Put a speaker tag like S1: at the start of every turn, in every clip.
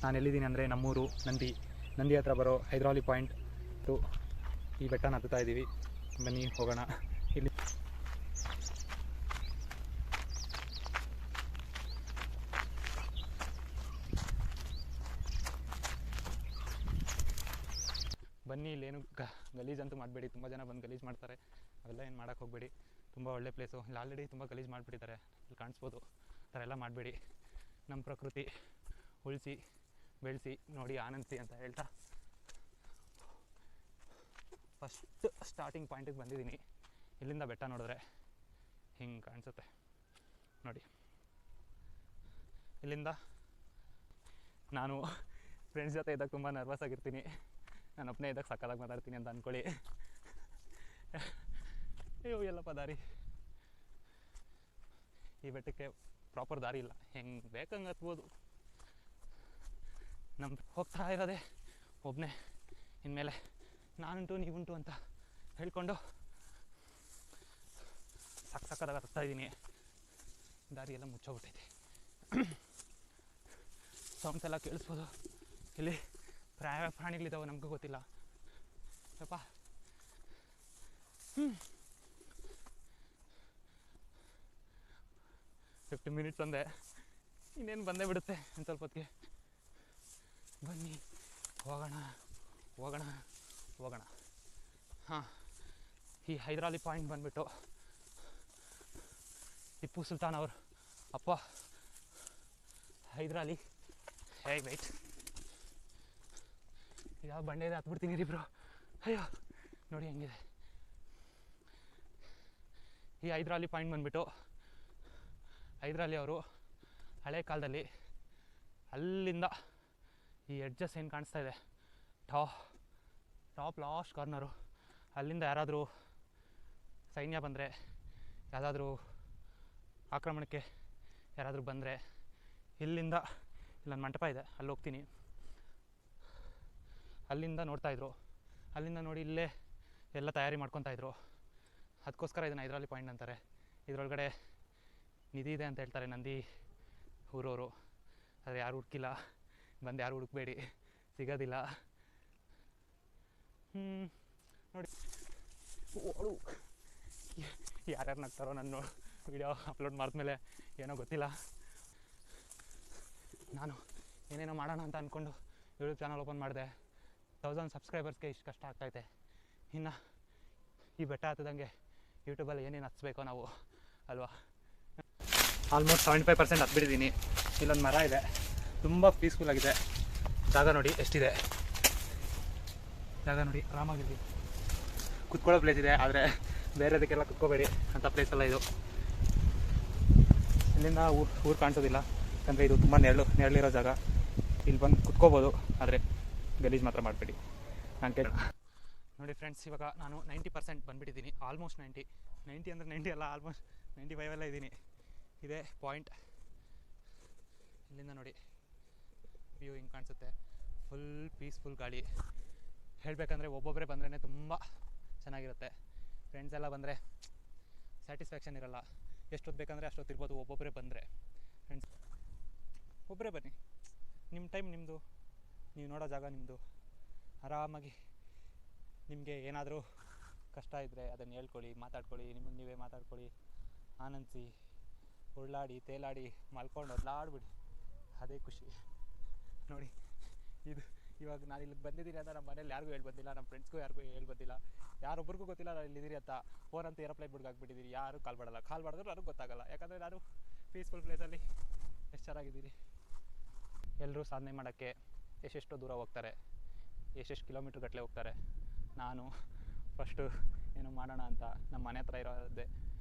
S1: ನಾನು ಎಲ್ಲಿದ್ದೀನಿ ಅಂದರೆ ನಮ್ಮೂರು ನಂದಿ ಹತ್ರ ಬರೋ ಹೈದರಾಲಿ ಪಾಯಿಂಟ್ ಈ ಬೆಟ್ಟನ ಹತ್ತುತ್ತಾ ಇದ್ದೀವಿ. ಬನ್ನಿ ಹೋಗೋಣ. ಇಲ್ಲಿ ಬನ್ನಿ. ಇಲ್ಲೇನು ಗಲೀಜಂತೂ ಮಾಡಬೇಡಿ. ತುಂಬ ಜನ ಬಂದು ಗಲೀಜು ಮಾಡ್ತಾರೆ. ಅವೆಲ್ಲ ಏನು ಮಾಡೋಕ್ಕೆ ಹೋಗಬೇಡಿ. ತುಂಬ ಒಳ್ಳೆ ಪ್ಲೇಸು. ಇಲ್ಲಿ ಆಲ್ರೆಡಿ ತುಂಬ ಗಲೀಜು ಮಾಡಿಬಿಟ್ಟಿದ್ದಾರೆ. ಇಲ್ಲಿ ಕಾಣಿಸ್ಬೋದು. ಆ ಥರ ಎಲ್ಲ ಮಾಡಬೇಡಿ. ನಮ್ಮ ಪ್ರಕೃತಿ ಉಳಿಸಿ ಬೆಳೆಸಿ ನೋಡಿ ಆನಂದಿಸಿ ಅಂತ ಹೇಳ್ತಾ ಫಸ್ಟ್ ಸ್ಟಾರ್ಟಿಂಗ್ ಪಾಯಿಂಟಿಗೆ ಬಂದಿದ್ದೀನಿ. ಇಲ್ಲಿಂದ ಬೆಟ್ಟ ನೋಡಿದ್ರೆ ಹಿಂಗೆ ಕಾಣಿಸುತ್ತೆ ನೋಡಿ. ಇಲ್ಲಿಂದ ನಾನು ಫ್ರೆಂಡ್ಸ್ ಜೊತೆ ಇದ್ದಾಗ ತುಂಬ ನರ್ವಸ್ ಆಗಿರ್ತೀನಿ. ನಾನು ಒಬ್ಬನೇ ಇದ್ದಾಗ ಸಕ್ಕತ್ತಾಗಿ ಮಾತಾಡ್ತೀನಿ ಅಂತ ಅಂದ್ಕೊಳ್ಳಿ. ಅಯ್ಯೋ ಎಲ್ಲಪ್ಪ ದಾರಿ. ಈ ಬೆಟ್ಟಕ್ಕೆ ಪ್ರಾಪರ್ ದಾರಿ ಇಲ್ಲ. ಹೆಂಗೆ ಬೇಕಂಗೆ ಹತ್ಬೋದು. ಹೋಗ್ತಾ ಇರೋದೆ ಒಬ್ಬನೇ. ಇನ್ಮೇಲೆ ನಾನುಂಟು ನೀವುಂಟು ಅಂತ ಹೇಳ್ಕೊಂಡು ಸಕ್ಕತ್ತಾಗಿ ಹತ್ತಾ ಇದ್ದೀನಿ. ದಾರಿ ಎಲ್ಲ ಮುಚ್ಚೋಗ್ಬಿಟ್ಟೈತೆ. ಸೌಂಡ್ಸ್ ಎಲ್ಲ ಕೇಳಿಸ್ಬೋದು. ಇಲ್ಲಿ ಪ್ರಾಣಿಗಳಿದ್ದಾವೆ, ನಮಗೂ ಗೊತ್ತಿಲ್ಲ ಯಪ್ಪ. 50 ಮಿನಿಟ್ಸ್ ಅಂದೆ, ಇನ್ನೇನು ಬಂದೇ ಬಿಡುತ್ತೆ ಒಂದು ಸ್ವಲ್ಪ ಹೊತ್ತಿಗೆ. ಬನ್ನಿ ಹೋಗೋಣ. ಹಾಂ, ಈ ಹೈದರಾಲಿ ಪಾಯಿಂಟ್ ಬಂದುಬಿಟ್ಟು ಟಿಪ್ಪು ಸುಲ್ತಾನ್ ಅವರು ಅಪ್ಪ ಹೈದರಾಲಿ. ವೆಯ್ಟ್, ಯಾವ ಬಂಡೆ ಇದೆ ಹತ್ಬಿಡ್ತೀನಿ ರೀ ಬ್ರೋ. ಅಯ್ಯೋ ನೋಡಿ ಹೆಂಗಿದೆ. ಈ ಹೈದರಾಲಿ ಪಾಯಿಂಟ್ ಬಂದುಬಿಟ್ಟು ಹೈದರಾಲಿ ಅವರು ಹಳೆ ಕಾಲದಲ್ಲಿ ಅಲ್ಲಿಂದ ಈ ಎಡ್ಜಸ್ ಏನು ಕಾಣಿಸ್ತಾ ಇದೆ ಟಾಪ್ ಲಾಸ್ಟ್ ಕಾರ್ನರು, ಅಲ್ಲಿಂದ ಯಾರಾದರೂ ಸೈನ್ಯ ಬಂದರೆ, ಯಾವುದಾದ್ರೂ ಆಕ್ರಮಣಕ್ಕೆ ಯಾರಾದರೂ ಬಂದರೆ ಇಲ್ಲಿಂದ ಇಲ್ಲೊಂದು ಮಂಟಪ ಇದೆ, ಅಲ್ಲಿ ಹೋಗ್ತೀನಿ. ಅಲ್ಲಿಂದ ನೋಡ್ತಾಯಿದ್ರು. ಅಲ್ಲಿಂದ ನೋಡಿ ಇಲ್ಲೇ ಎಲ್ಲ ತಯಾರಿ ಮಾಡ್ಕೊತಾಯಿದ್ರು. ಅದಕ್ಕೋಸ್ಕರ ಇದನ್ನು ಹೈದರಾಲಿ ಪಾಯಿಂಟ್ ಅಂತಾರೆ. ಇದರೊಳಗಡೆ ನಿಧಿ ಇದೆ ಅಂತ ಹೇಳ್ತಾರೆ ನಂದಿ ಊರವರು. ಆದರೆ ಯಾರು ಹುಡುಕಿಲ್ಲ, ಬಂದು ಯಾರು ಹುಡುಕಬೇಡಿ, ಸಿಗೋದಿಲ್ಲ. ನೋಡಿ ಓಡು, ಯಾರ್ಯಾರು ನಗ್ತಾರೋ ನನ್ನ ವಿಡಿಯೋ ಅಪ್ಲೋಡ್ ಮಾಡಿದ್ಮೇಲೆ ಏನೋ ಗೊತ್ತಿಲ್ಲ. ನಾನು ಏನೇನೋ ಮಾಡೋಣ ಅಂತ ಅಂದ್ಕೊಂಡು ಯೂಟ್ಯೂಬ್ ಚಾನಲ್ ಓಪನ್ ಮಾಡಿದೆ. 1000 ಸಬ್ಸ್ಕ್ರೈಬರ್ಸ್ಗೆ ಇಷ್ಟು ಕಷ್ಟ ಆಗ್ತಾಯಿದೆ. ಇನ್ನು ಈ ಬೆಟ್ಟ ಹತ್ತದಂಗೆ ಯೂಟ್ಯೂಬಲ್ಲಿ ಏನೇನು ಹತ್ಸ್ಬೇಕೋ ನಾವು ಅಲ್ವಾ. ಆಲ್ಮೋಸ್ಟ್ 75% ಹತ್ಬಿಟ್ಟಿದ್ದೀನಿ. ಇಲ್ಲೊಂದು ಮರ ಇದೆ, ತುಂಬ ಪೀಸ್ಫುಲ್ ಆಗಿದೆ. ಜಾಗ ನೋಡಿ ಎಷ್ಟಿದೆ, ಜಾಗ ನೋಡಿ ಆರಾಮಾಗಿದೆ. ಕುತ್ಕೊಳ್ಳೋ ಪ್ಲೇಸ್ ಇದೆ, ಆದರೆ ಬೇರೆದಕ್ಕೆಲ್ಲ ಕುತ್ಕೋಬೇಡಿ ಅಂತ ಪ್ಲೇಸ್ ಎಲ್ಲ ಇದು. ಇಲ್ಲಿಂದ ಊರು ಕಾಣಿಸೋದಿಲ್ಲ, ಯಾಕಂದರೆ ಇದು ತುಂಬ ನೆರಳಿರೋ ಜಾಗ. ಇಲ್ಲಿ ಬಂದು ಕುತ್ಕೋಬೋದು, ಆದರೆ ಗಲೀಜು ಮಾತ್ರ ಮಾಡಬೇಡಿ. ನಾನು ನೋಡಿ ಫ್ರೆಂಡ್ಸ್, ಇವಾಗ ನಾನು 90% ಬಂದುಬಿಟ್ಟಿದ್ದೀನಿ. ಆಲ್ಮೋಸ್ಟ್ 90 ಅಂದರೆ 90 ಅಲ್ಲ, ಆಲ್ಮೋಸ್ಟ್ 95 ಎಲ್ಲ ಇದ್ದೀನಿ. ಇದೇ ಪಾಯಿಂಟ್. ಇಲ್ಲಿಂದ ನೋಡಿ ವ್ಯೂ ಹಿಂಗೆ ಕಾಣಿಸುತ್ತೆ. ಫುಲ್ ಪೀಸ್ಫುಲ್ ಗಾಳಿ. ಹೇಳಬೇಕಂದ್ರೆ ಒಬ್ಬೊಬ್ಬರೇ ಬಂದ್ರೇ ತುಂಬ ಚೆನ್ನಾಗಿರುತ್ತೆ. ಫ್ರೆಂಡ್ಸ್ ಎಲ್ಲ ಬಂದರೆ ಸ್ಯಾಟಿಸ್ಫ್ಯಾಕ್ಷನ್ ಇರೋಲ್ಲ. ಎಷ್ಟೊತ್ತು ಬೇಕಂದರೆ ಅಷ್ಟೊತ್ತು ಇರ್ಬೋದು ಒಬ್ಬೊಬ್ಬರೇ ಬಂದರೆ. ಫ್ರೆಂಡ್ಸ್ ಒಬ್ಬರೇ ಬನ್ನಿ, ನಿಮ್ಮ ಟೈಮ್ ನಿಮ್ಮದು, ನೀವು ನೋಡೋ ಜಾಗ ನಿಮ್ಮದು. ಆರಾಮಾಗಿ ನಿಮಗೆ ಏನಾದರೂ ಕಷ್ಟ ಇದ್ದರೆ ಅದನ್ನು ಹೇಳ್ಕೊಳ್ಳಿ, ಮಾತಾಡ್ಕೊಳ್ಳಿ, ನಿಮಗೆ ನೀವೇ ಮಾತಾಡ್ಕೊಳ್ಳಿ, ಆನಂದಿಸಿ, ಉರುಳಾಡಿ ತೇಲಾಡಿ ಮಲ್ಕೊಂಡು ಒದ್ಲಾಡ್ಬಿಡಿ, ಅದೇ ಖುಷಿ. ನೋಡಿ ಇದು ಇವಾಗ ನಾನು ಇಲ್ಲಿಗೆ ಬಂದಿದ್ದೀನಿ ಅಂತ ನಮ್ಮ ಮನೇಲಿ ಯಾರಿಗೂ ಹೇಳಿ ಬಂದಿಲ್ಲ, ನಮ್ಮ ಫ್ರೆಂಡ್ಸ್ಗೂ ಯಾರಿಗೂ ಹೇಳಿ ಬಂದಿಲ್ಲ, ಯಾರೊಬ್ರಿಗೂ ಗೊತ್ತಿಲ್ಲ ನಾನು ಇಲ್ಲಿದ್ದೀರಿ ಅಂತ. ಫೋನ್ ಅಂತ ಏರೋಪ್ಲೇನ್ ಬಿಡ್ಗೆ ಹಾಕ್ಬಿಟ್ಟಿದ್ದೀರಿ. ಯಾರು ಕಾಲ್ ಮಾಡಿದ್ರು ನನಗೆ ಗೊತ್ತಾಗಲ್ಲ, ಯಾಕಂದರೆ ನಾನು ಪೀಸ್ಫುಲ್ ಪ್ಲೇಸಲ್ಲಿ ಎಷ್ಟು ಚೆನ್ನಾಗಿದ್ದೀರಿ. ಎಲ್ಲರೂ ಸಾಧನೆ ಮಾಡೋಕ್ಕೆ ಎಷ್ಟೆಷ್ಟೋ ದೂರ ಹೋಗ್ತಾರೆ, ಎಷ್ಟೆಷ್ಟು ಕಿಲೋಮೀಟ್ರ್ ಗಟ್ಟಲೆ ಹೋಗ್ತಾರೆ. ನಾನು ಫಸ್ಟು ಏನೋ ಮಾಡೋಣ ಅಂತ ನಮ್ಮ ಮನೆ ಹತ್ರ ಇರೋದೇ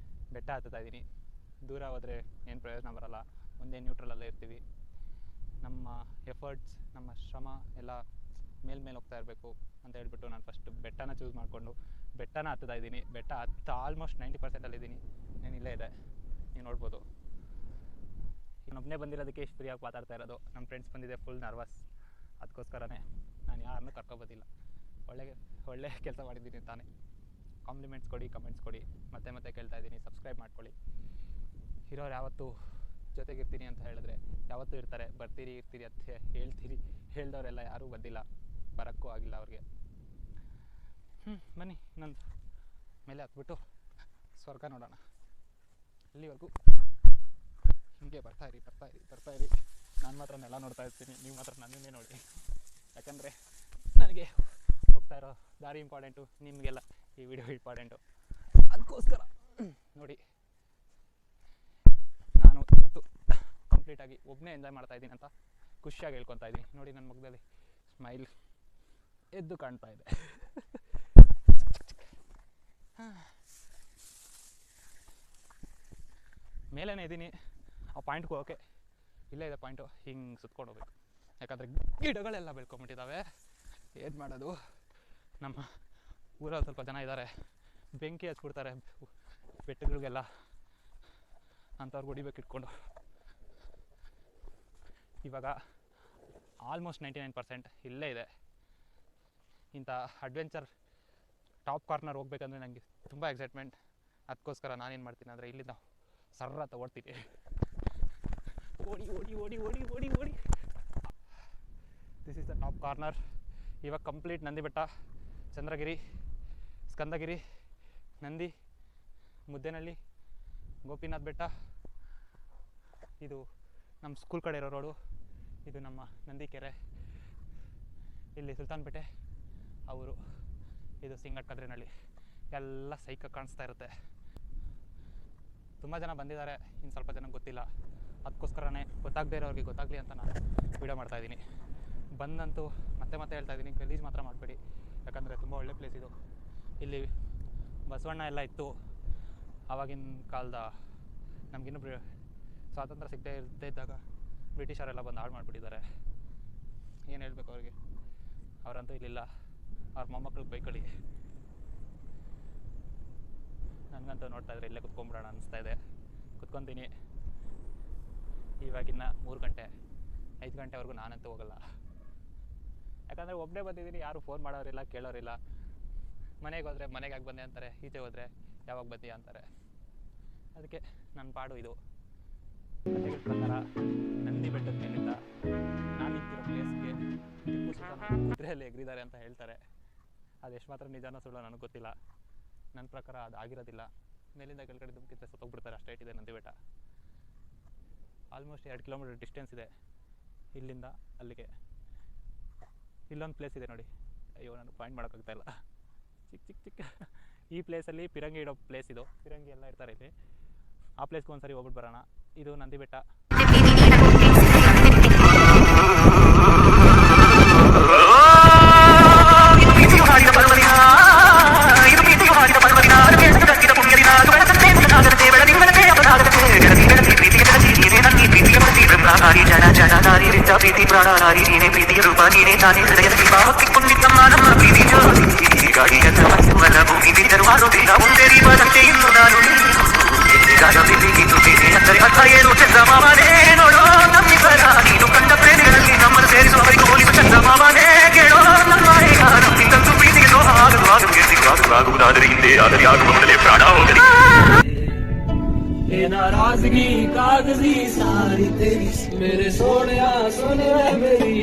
S1: ಬೆಟ್ಟ ಹತ್ತುತ್ತಾ ಇದ್ದೀನಿ. ದೂರ ಹೋದರೆ ಏನು ಪ್ರಯೋಜನ ಬರೋಲ್ಲ, ಒಂದೇ ನ್ಯೂಟ್ರಲಲ್ಲೇ ಇರ್ತೀವಿ. ನಮ್ಮ ಎಫರ್ಟ್ಸ್, ನಮ್ಮ ಶ್ರಮ ಎಲ್ಲ ಮೇಲ್ಮೇಲೆ ಹೋಗ್ತಾ ಇರಬೇಕು ಅಂತ ಹೇಳ್ಬಿಟ್ಟು ನಾನು ಫಸ್ಟ್ ಬೆಟ್ಟನ ಚೂಸ್ ಮಾಡಿಕೊಂಡು ಬೆಟ್ಟನ ಹತ್ತುತ್ತಾ ಇದ್ದೀನಿ. ಬೆಟ್ಟ ಆಲ್ಮೋಸ್ಟ್ 90%ಅಲ್ಲಿದ್ದೀನಿ. ನಾನು ಇಲ್ಲೇ ಇದೆ, ನೀವು ನೋಡ್ಬೋದು. ನಾನೊಬ್ಬನೇ ಬಂದಿರೋದಕ್ಕೆ ಇಷ್ಟು ಫ್ರೀಯಾಗಿ ಮಾತಾಡ್ತಾ ಇರೋದು. ನಮ್ಮ ಫ್ರೆಂಡ್ಸ್ ಬಂದಿದೆ, ಫುಲ್ ನರ್ವಸ್. ಅದಕ್ಕೋಸ್ಕರನೇ ನಾನು ಯಾರನ್ನೂ ಕರ್ಕೊಬೋದಿಲ್ಲ. ಒಳ್ಳೆ ಕೆಲಸ ಮಾಡಿದ್ದೀನಿ ತಾನೇ. ಕಾಂಪ್ಲಿಮೆಂಟ್ಸ್ ಕೊಡಿ, ಕಮೆಂಟ್ಸ್ ಕೊಡಿ, ಮತ್ತೆ ಕೇಳ್ತಾ ಇದ್ದೀನಿ. ಸಬ್ಸ್ಕ್ರೈಬ್ ಮಾಡ್ಕೊಳ್ಳಿ. ಇರೋರು ಯಾವತ್ತೂ ಜೊತೆಗಿರ್ತೀನಿ ಅಂತ ಹೇಳಿದ್ರೆ ಯಾವತ್ತೂ ಇರ್ತಾರೆ. ಬರ್ತೀರಿ ಇರ್ತೀರಿ ಅಂತ ಹೇಳ್ತೀರಿ, ಹೇಳ್ದವರೆಲ್ಲ ಯಾರೂ ಬಂದಿಲ್ಲ, ಬರೋಕ್ಕೂ ಆಗಿಲ್ಲ ಅವ್ರಿಗೆ. ಬನ್ನಿ ಇನ್ನೊಂದು ಮೇಲೆ ಹತ್ಬಿಟ್ಟು ಸ್ವರ್ಗ ನೋಡೋಣ. ಅಲ್ಲಿವರೆಗೂ ಹಿಂಗೆ ಬರ್ತಾಯಿರಿ. ನಾನು ಮಾತ್ರ ನೆಲ ನೋಡ್ತಾ ಇರ್ತೀನಿ, ನೀವು ಮಾತ್ರ ನನ್ನನ್ನೇ ನೋಡಿ. ಯಾಕಂದರೆ ನನಗೆ ಹೋಗ್ತಾ ಇರೋ ದಾರಿ ಇಂಪಾರ್ಟೆಂಟು, ನಿಮಗೆಲ್ಲ ಈ ವಿಡಿಯೋ ಇಂಪಾರ್ಟೆಂಟು. ಅದಕ್ಕೋಸ್ಕರ ನೋಡಿ, ನಾನು ಇವತ್ತು ಕಂಪ್ಲೀಟಾಗಿ ಒಬ್ಬನೇ ಎಂಜಾಯ್ ಮಾಡ್ತಾಯಿದ್ದೀನಿ ಅಂತ ಖುಷಿಯಾಗಿ ಹೇಳ್ಕೊತಾ ಇದ್ದೀನಿ. ನೋಡಿ ನನ್ನ ಮುಖದಲ್ಲಿ ಸ್ಮೈಲ್ ಎದ್ದು ಕಾಣ್ತಾ ಇದೆ. ಮೇಲೇ ಇದ್ದೀನಿ, ಆ ಪಾಯಿಂಟ್ಗೆ ಹೋಗೋಕ್ಕೆ ಇಲ್ಲೇ ಇದೆ ಪಾಯಿಂಟು. ಹಿಂಗೆ ಸುತ್ಕೊಂಡು ಹೋಗ್ಬೇಕು, ಯಾಕಂದರೆ ಗಿಡಗಳೆಲ್ಲ ಬೆಳ್ಕೊಂಬಿಟ್ಟಿದ್ದಾವೆ. ಏನು ಮಾಡೋದು, ನಮ್ಮ ಊರಲ್ಲಿ ಸ್ವಲ್ಪ ಜನ ಇದ್ದಾರೆ, ಬೆಂಕಿ ಹಚ್ಬಿಡ್ತಾರೆ ಬೆಟ್ಟಗಳಿಗೆಲ್ಲ, ಅಂಥವ್ರಿಗೆ ಹೊಡಿಬೇಕು ಇಟ್ಕೊಂಡು. ಇವಾಗ ಆಲ್ಮೋಸ್ಟ್ 99% ಇಲ್ಲೇ ಇದೆ. ಇಂಥ ಅಡ್ವೆಂಚರ್ ಟಾಪ್ ಕಾರ್ನರ್ ಹೋಗ್ಬೇಕಂದ್ರೆ ನನಗೆ ತುಂಬ ಎಕ್ಸೈಟ್ಮೆಂಟ್. ಅದಕ್ಕೋಸ್ಕರ ನಾನೇನು ಮಾಡ್ತೀನಿ ಅಂದರೆ ಇಲ್ಲಿಂದ ಸರ್ರ ಓಡ್ತೀನಿ. ಓಡಿ this is the top corner. ಇವಾಗ ಕಂಪ್ಲೀಟ್ ನಂದಿ ಬೆಟ್ಟ, ಚಂದ್ರಗಿರಿ, ಸ್ಕಂದಗಿರಿ, ನಂದಿ, ಮುದ್ದೇನಹಳ್ಳಿ, ಗೋಪಿನಾಥ್ ಬೆಟ್ಟ. ಇದು ನಮ್ಮ ಸ್ಕೂಲ್ ಕಡೆ ಇರೋ ರೋಡು. ಇದು ನಮ್ಮ ನಂದಿಕೆರೆ. ಇಲ್ಲಿ ಸುಲ್ತಾನ್ಪೇಟೆ ಅವರು, ಇದು ಸಿಂಗಟ್ಕದ್ರಿನಹಳ್ಳಿ. ಎಲ್ಲ ಸೈಕ ಕಾಣಿಸ್ತಾ ಇರುತ್ತೆ. ತುಂಬ ಜನ ಬಂದಿದ್ದಾರೆ, ಇನ್ನು ಸ್ವಲ್ಪ ಜನ ಗೊತ್ತಿಲ್ಲ. ಅದಕ್ಕೋಸ್ಕರನೇ ಗೊತ್ತಾಗದೇ ಇರೋರಿಗೆ ಗೊತ್ತಾಗಲಿ ಅಂತ ನಾನು ವೀಡಿಯೋ ಮಾಡ್ತಾಯಿದ್ದೀನಿ. ಬಂದಂತೂ ಮತ್ತೆ ಹೇಳ್ತಾಯಿದ್ದೀನಿ, ಗಲೀಜು ಮಾತ್ರ ಮಾಡಬೇಡಿ. ಯಾಕಂದರೆ ತುಂಬ ಒಳ್ಳೆ ಪ್ಲೇಸ್ ಇದು. ಇಲ್ಲಿ ಬಸವಣ್ಣ ಎಲ್ಲ ಇತ್ತು ಆವಾಗಿನ ಕಾಲದ. ನಮಗಿನ್ನೂ ಸ್ವಾತಂತ್ರ್ಯ ಸಿಗದೇ ಇದ್ದಾಗ ಬ್ರಿಟಿಷರೆಲ್ಲ ಬಂದು ಹಾಳು ಮಾಡಿಬಿಟ್ಟಿದ್ದಾರೆ. ಏನು ಹೇಳಬೇಕು ಅವ್ರಿಗೆ, ಅವರಂತೂ ಇಲ್ಲಿಲ್ಲ. ಅವ್ರ ಮೊಮ್ಮಕ್ಳಿಗೆ ಬೈಕಳಿ. ನನಗಂತೂ ನೋಡ್ತಾ ಇದ್ರೆ ಇಲ್ಲೇ ಕುತ್ಕೊಂಡ್ಬಿಡೋಣ ಅನಿಸ್ತಾ ಇದೆ. ಕುತ್ಕೊತೀನಿ. ಇವಾಗಿನ್ನ 3 ಗಂಟೆ 5 ಗಂಟೆವರೆಗೂ ನಾನಂತೂ ಹೋಗಲ್ಲ. ಯಾಕಂದರೆ ಒಬ್ಬನೇ ಬಂದಿದ್ದೀನಿ, ಯಾರು ಫೋನ್ ಮಾಡೋರಿಲ್ಲ, ಕೇಳೋರಿಲ್ಲ. ಮನೆಗೆ ಹೋದರೆ ಮನೆಗೆ ಯಾಕೆ ಬಂದೆ ಅಂತಾರೆ, ಈಚೆ ಹೋದರೆ ಯಾವಾಗ ಬಂದಿ ಅಂತಾರೆ. ಅದಕ್ಕೆ ನನ್ನ ಪಾಡು ಇದು. ಕಥೆಗಳ ಪ್ರಕಾರ ನಂದಿ ಬೆಟ್ಟದ ಮೇಲಿಂದ ನಾನು ನಿಂತಿರೋ ಪ್ಲೇಸ್ಗೆ ಟಿಪ್ಪು ಸುಲ್ತಾನ್ ಕುದುರೆಯಲ್ಲಿ ಎಗರಿದ್ದಾರೆ ಅಂತ ಹೇಳ್ತಾರೆ. ಅದು ಎಷ್ಟು ಮಾತ್ರ ನಿಜಾನೋ ಸುಳ್ಳೋ ನನಗೆ ಗೊತ್ತಿಲ್ಲ. ನನ್ನ ಪ್ರಕಾರ ಅದು ಆಗಿರೋದಿಲ್ಲ. ಮೇಲಿಂದ ಕೆಳಗಡೆ ಧುಮುಕಿದ್ರೆ ಸತ್ತೋಗ್ಬಿಡ್ತಾರೆ, ಅಷ್ಟೇ ಇದೆ Nandi Betta. Almost 2 kilometre distance ಇದೆ ಇಲ್ಲಿಂದ ಅಲ್ಲಿಗೆ. ಇಲ್ಲೊಂದು ಪ್ಲೇಸ್ ಇದೆ ನೋಡಿ, ಅಯ್ಯೋ ನಾನು ಪಾಯಿಂಟ್ ಮಾಡೋಕ್ಕಾಗ್ತಾ ಇಲ್ಲ. ಚಿಕ್ಕ ಈ ಪ್ಲೇಸಲ್ಲಿ ಪಿರಂಗಿ ಇಡೋ ಪ್ಲೇಸ್ ಇದು. ಪಿರಂಗಿ ಎಲ್ಲ ಇರ್ತಾರೆ ಇಲ್ಲಿ. ಆ ಪ್ಲೇಸ್ಗೆ ಒಂದ್ಸರಿ ಹೋಗ್ಬಿಟ್ಟು ಬರೋಣ. ಇದು ನಂದಿ ಬೆಟ್ಟ.
S2: ಪ್ರೀತಿ ಪ್ರಾಣ ನಾರಿ ನೀನೆ, ಪ್ರೀತಿಯ ರೂಪ ನೀನೆ, ತಾನೇ ಹೃದಯದಲ್ಲಿ ಭಾವಕ್ಕಿಕೊಂಡಿದ್ದಮ್ಮ ನಮ್ಮ ಪ್ರೀತಿ ಜ್ಯೋತಿ. ಗಾಳಿಯ ಮನ ಭೂಮಿ ಬಿದ್ದರುವಾರುವುದಿಲ್ಲ, ಮುಂದೆ ರೀಪದಂತೆ ಇನ್ನು ನಾನು ಅಂದರೆ ಅರ್ಥ ಏನು ಚಂದ್ರಮಾಮನೇ. ನೋಡೋ ನಮ್ಮಿಬ್ಬರ ನೀನು ಕಂಡ ಪ್ರೇಮಿಗಳಲ್ಲಿ ನಮ್ಮನ್ನು ಸೇರಿಸುವವರಿಗೂ ಹೋಲಿಸ ಚಂದ್ರಮಾಮನೇ. ಕೇಳೋ ನಮ್ಮ ನಮ್ಮಿಂದಂತೂ ಪ್ರೀತಿಗೆ ದ್ರೋಹ ಆಗುವುದಾದರೆ ಹಿಂದೆ ಆಗಲಿ, ಆಗುವ ಮೊದಲೇ ಪ್ರಾಣ ಹೋಗಲಿ.
S3: नाराजगी कागजी सारी तेरी, मेरे सोने मेरी